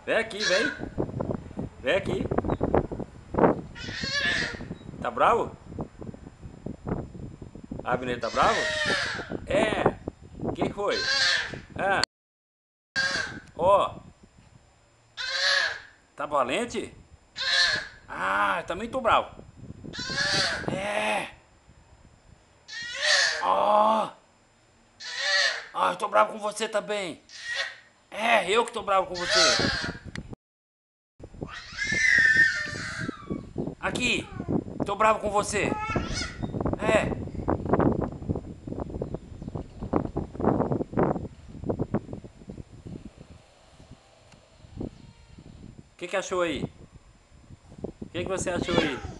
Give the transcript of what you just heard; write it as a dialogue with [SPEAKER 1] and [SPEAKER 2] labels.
[SPEAKER 1] Vem aqui, vem. Vem aqui. Tá bravo? Abner tá bravo? É. O que foi? Ah, ó. Tá valente? Ah, também tô bravo. É. Ó. Ah, eu tô bravo com você também. É, eu que tô bravo com você. Aqui. Tô bravo com você. É. O que achou aí? O que você achou aí?